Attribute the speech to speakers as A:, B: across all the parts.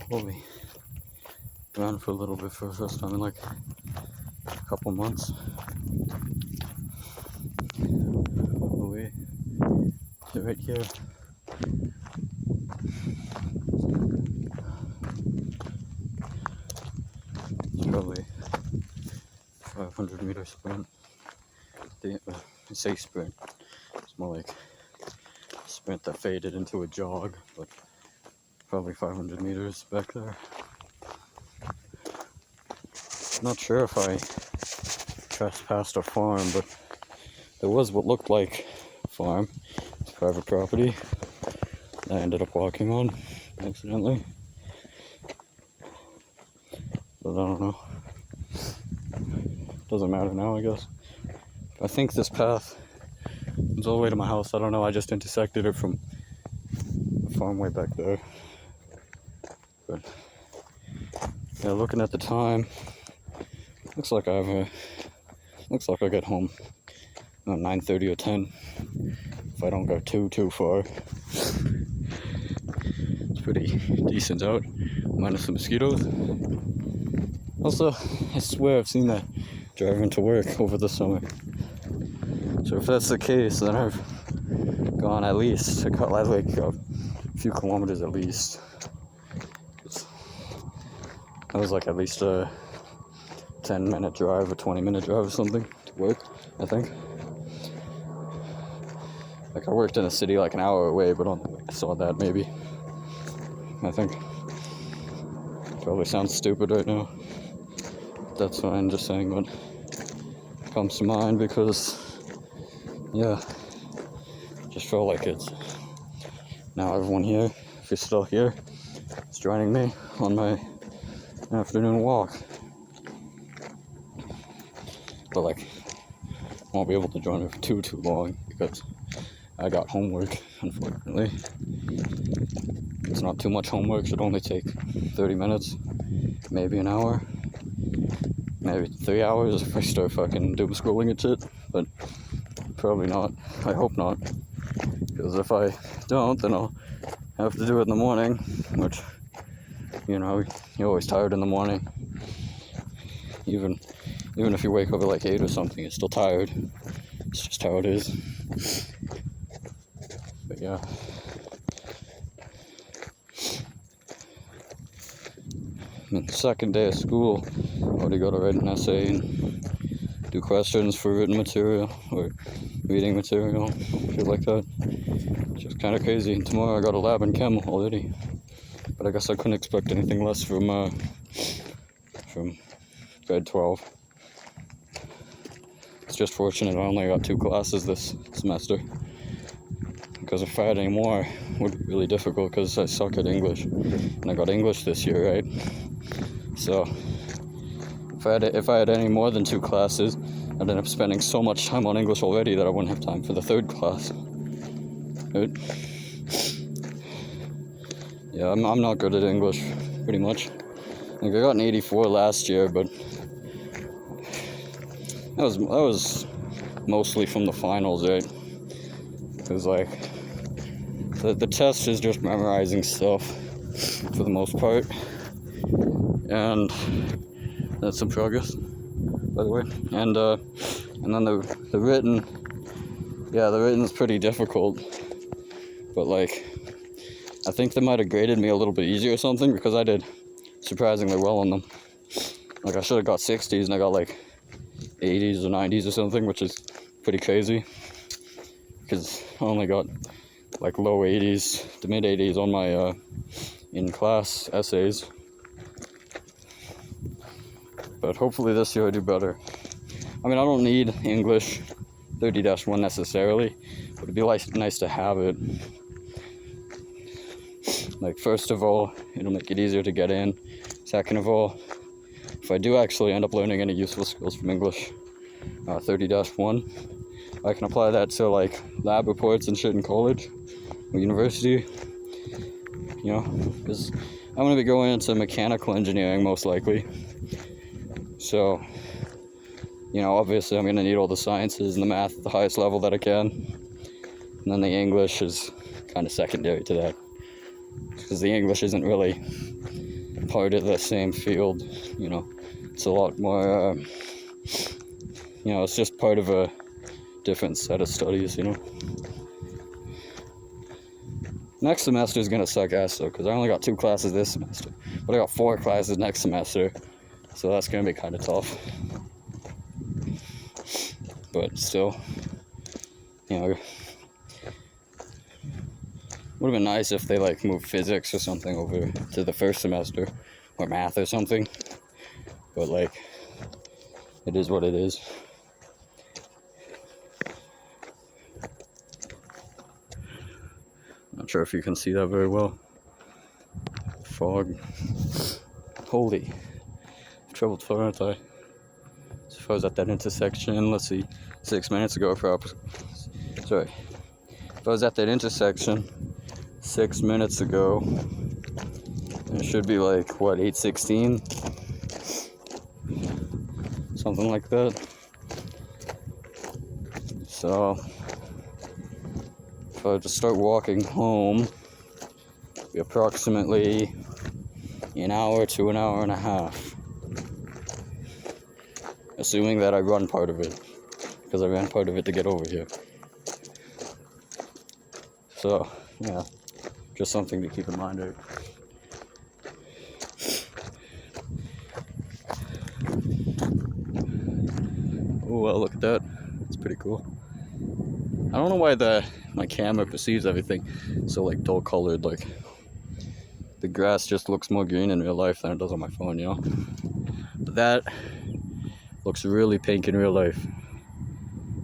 A: slowly around for a little bit for the first time in like a couple months. All the way to right here. It's probably 500 meter sprint. I say sprint. It's more like a sprint that faded into a jog, but probably 500 meters back there. Not sure if I trespassed a farm, but there was what looked like a farm. It's private property I ended up walking on accidentally. But I don't know. Doesn't matter now, I guess. I think this path is all the way to my house. I don't know, I just intersected it from the farm way back there. But yeah, looking at the time, looks like I get home around 9:30 or 10 if I don't go too far. It's pretty decent out, minus the mosquitoes. Also, I swear I've seen that driving to work over the summer. So if that's the case, then I've gone at least a few kilometers at least. That was like at least a 10-minute drive or 20-minute drive or something to work, I think. Like I worked in a city like an hour away, but I saw that maybe. I think. Probably sounds stupid right now. That's fine, just saying what comes to mind because, yeah, just felt like it's now everyone here, if you're still here, is joining me on my afternoon walk. But like, I won't be able to join me for too long because I got homework, unfortunately. It's not too much homework, should only take 30 minutes, maybe an hour, maybe 3 hours if I start fucking doom scrolling and shit, but probably not. I hope not, because if I don't, then I'll have to do it in the morning, which, you know, you're always tired in the morning. Even if you wake up at like 8 or something, you're still tired. It's just how it is. But yeah. And the second day of school, already got to write an essay and do questions for written material or reading material, shit like that. Just kind of crazy. And tomorrow I got a lab in chem already, but I guess I couldn't expect anything less from grade 12. It's just fortunate I only got 2 classes this semester, because if I had any more, it would be really difficult because I suck at English, and I got English this year, right? So if I had any more than 2 classes, I'd end up spending so much time on English already that I wouldn't have time for the 3rd class. Right? Yeah, I'm not good at English, pretty much. Like I got an 84 last year, but that was mostly from the finals, right? It was like the test is just memorizing stuff for the most part, and that's some progress, by the way. And then the written, yeah, the written is pretty difficult, but like I think they might have graded me a little bit easier or something because I did surprisingly well on them. Like I should have got 60s and I got like 80s or 90s or something, which is pretty crazy because I only got like low 80s to mid 80s on my in-class essays. But hopefully this year I do better. I mean, I don't need English 30-1 necessarily, but it'd be nice to have it. Like, first of all, it'll make it easier to get in. Second of all, if I do actually end up learning any useful skills from English 30-1, I can apply that to like lab reports and shit in college or university, you know, because I'm going to be going into mechanical engineering most likely. So, you know, obviously I'm going to need all the sciences and the math at the highest level that I can. And then the English is kind of secondary to that, because the English isn't really part of the same field, you know. It's a lot more, you know, it's just part of a different set of studies, you know. Next semester is gonna suck ass though, because I only got 2 classes this semester, but I got 4 classes next semester, so that's gonna be kind of tough. But still, you know, would have been nice if they like moved physics or something over to the first semester, or math or something. But like, it is what it is. Not sure if you can see that very well. Fog. Holy. I've traveled far, aren't I? So if I was at that intersection, let's see, 6 minutes ago, sorry. If I was at that intersection 6 minutes ago, it should be like, what, 8:16? Something like that. So, if I were to start walking home, it'd be approximately an hour to an hour and a half. Assuming that I run part of it, because I ran part of it to get over here. So, yeah, just something to keep in mind, right? Oh, well, look at that. It's pretty cool. I don't know why my camera perceives everything so like dull colored. Like the grass just looks more green in real life than it does on my phone, you know. But that looks really pink in real life,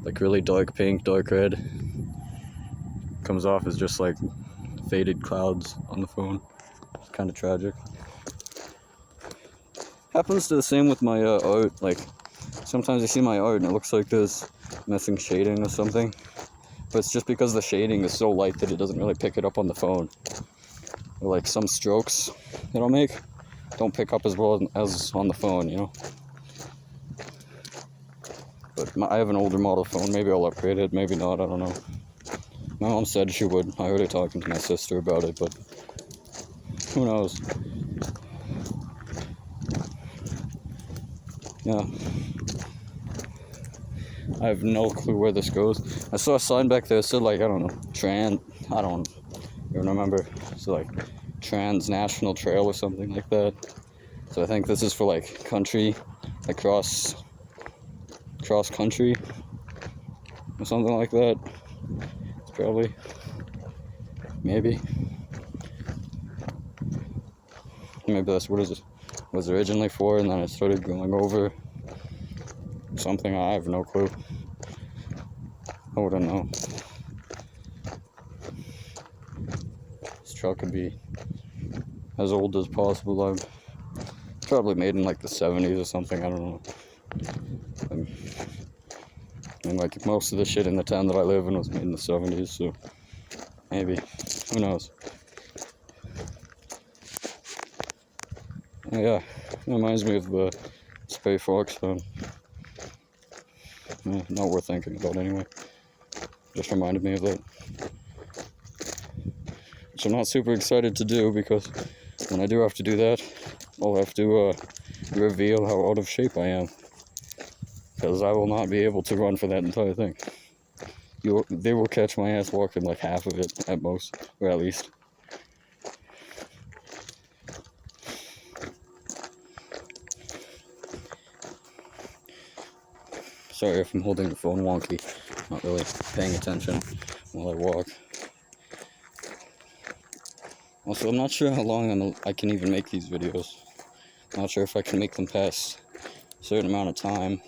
A: like really dark pink, dark red. Comes off as just like faded clouds on the phone. It's kind of tragic. Happens to the same with my art. Like sometimes I see my art and it looks like there's missing shading or something. But it's just because the shading is so light that it doesn't really pick it up on the phone. Or like some strokes that I'll make don't pick up as well as on the phone, you know. But I have an older model phone. Maybe I'll upgrade it. Maybe not. I don't know. My mom said she would. I already talking to my sister about it, but who knows? Yeah. I have no clue where this goes. I saw a sign back there that said like, I don't know, I don't even remember. So like Transnational Trail or something like that. So I think this is for like country, like cross country or something like that. It's probably, maybe that's what it was originally for, and then it started going over something. I have no clue. I wouldn't know. This truck could be as old as possible. I'm probably made in like the 70s or something. I don't know. And like most of the shit in the town that I live in was made in the 70s, so maybe. Who knows? Yeah, it reminds me of the Spey Fox phone. Not worth thinking about anyway. Just reminded me of that. Which I'm not super excited to do, because when I do have to do that, I'll have to reveal how out of shape I am. Because I will not be able to run for that entire thing. They will catch my ass walking like half of it at most, or at least. Sorry if I'm holding the phone wonky. Not really paying attention while I walk. Also, I'm not sure how long I can even make these videos. Not sure if I can make them past a certain amount of time.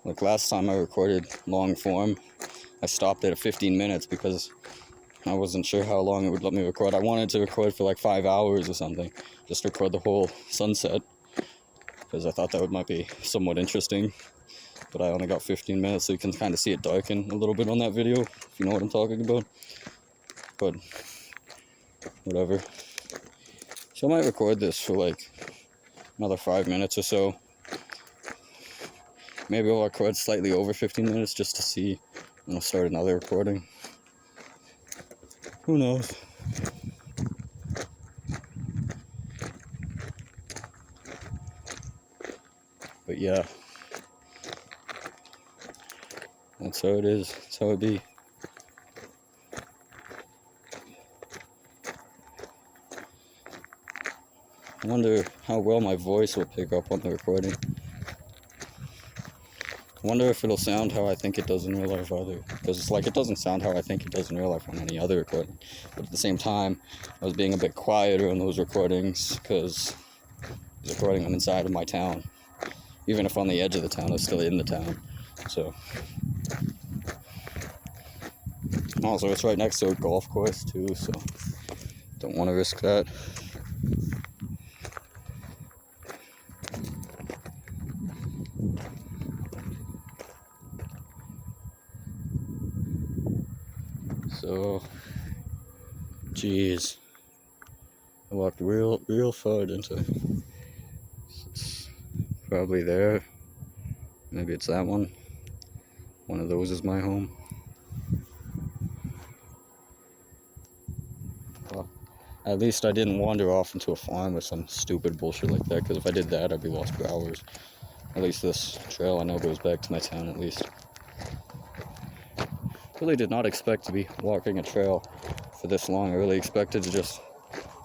A: Like last time I recorded long form, I stopped it at 15 minutes because I wasn't sure how long it would let me record. I wanted to record for like 5 hours or something. Just record the whole sunset. Because I thought that might be somewhat interesting. But I only got 15 minutes, so you can kind of see it darken a little bit on that video, if you know what I'm talking about. But whatever. So I might record this for like another 5 minutes or so. Maybe I'll record slightly over 15 minutes just to see, and I'll start another recording. Who knows? yeah, that's how it is. That's how it be. I wonder how well my voice will pick up on the recording. I wonder if it'll sound how I think it does in real life either. Because it's like, it doesn't sound how I think it does in real life on any other recording. But at the same time, I was being a bit quieter on those recordings because I was recording them inside of my town. Even if on the edge of the town, I was still in the town. So. Also, it's right next to a golf course too, so don't want to risk that. So, geez, I walked real far into. It's probably there. Maybe it's that one. One of those is my home. Well, at least I didn't wander off into a farm or some stupid bullshit like that, because if I did that, I'd be lost for hours. At least this trail I know goes back to my town, at least. Really did not expect to be walking a trail for this long. I really expected to just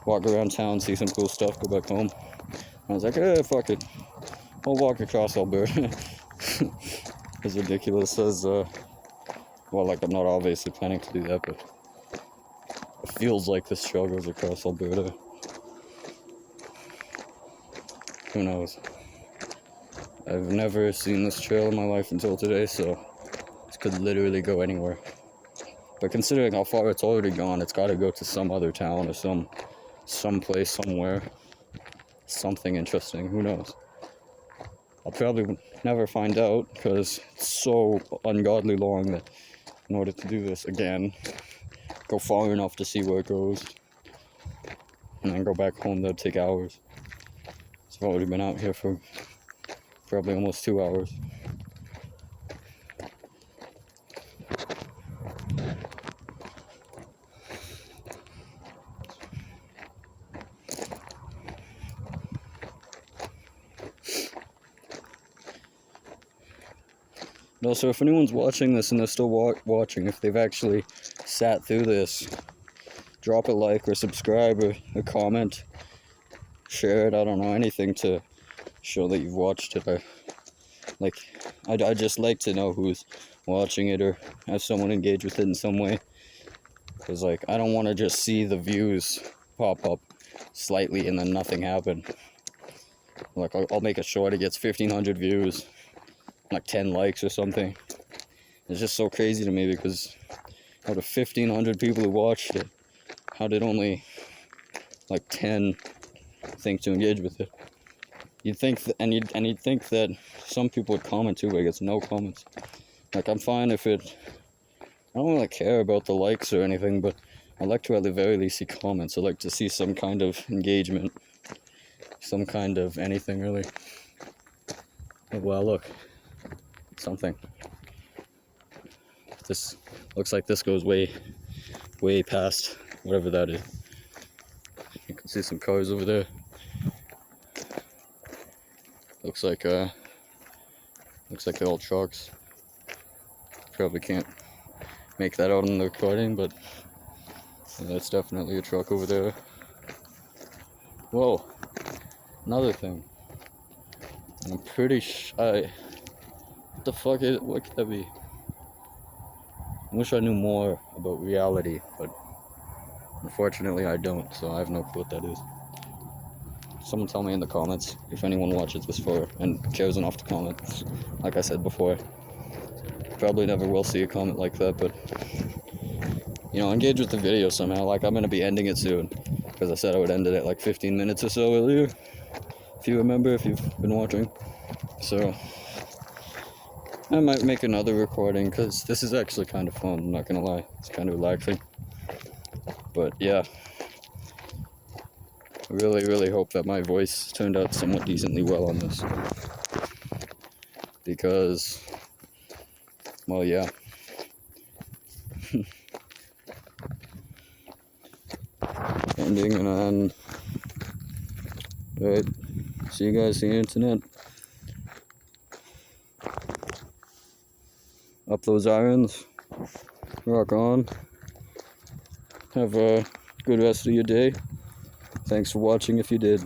A: walk around town, see some cool stuff, go back home. I was like, fuck it. I'll walk across Alberta. As ridiculous as, well, like, I'm not obviously planning to do that, but it feels like this trail goes across Alberta. Who knows? I've never seen this trail in my life until today, so this could literally go anywhere. But considering how far it's already gone, it's got to go to some other town or some place somewhere. Something interesting. Who knows? I'll probably never find out because it's so ungodly long that in order to do this again, go far enough to see where it goes, and then go back home, that'd take hours. So I've already been out here for probably almost 2 hours. And also, if anyone's watching this and they're still watching, if they've actually sat through this, drop a like or subscribe or a comment, share it, I don't know, anything to show that you've watched it. I'd just like to know who's watching it or have someone engage with it in some way. Because, like, I don't want to just see the views pop up slightly and then nothing happen. Like, I'll make a short, it gets 1,500 views, like 10 likes or something. It's just so crazy to me because out of 1,500 people who watched it, how did only like 10 think to engage with it? You'd think you'd think that some people would comment too, but I guess no comments. Like, I'm fine if it, I don't really care about the likes or anything, but I like to at the very least see comments. I like to see some kind of engagement, some kind of anything really. Well, look, something. This looks like this goes way past whatever that is. You can see some cars over there. Looks like they're all trucks. Probably can't make that out in the recording, but yeah, that's definitely a truck over there. Whoa, another thing. I'm pretty what the fuck is it? What could that be? I wish I knew more about reality, but unfortunately I don't, so I have no clue what that is. Someone tell me in the comments if anyone watches this far and cares enough to comment. Like I said before, probably never will see a comment like that, but you know, engage with the video somehow. Like, I'm gonna be ending it soon because I said I would end it at like 15 minutes or so earlier, if you remember, if you've been watching. So I might make another recording because this is actually kind of fun, I'm not gonna lie. It's kind of relaxing. But yeah, I really hope that my voice turned out somewhat decently well on this. Because, well, yeah. Ending and then, alright, see you guys on the internet. up those irons. Rock on. Have a good rest of your day. Thanks for watching if you did.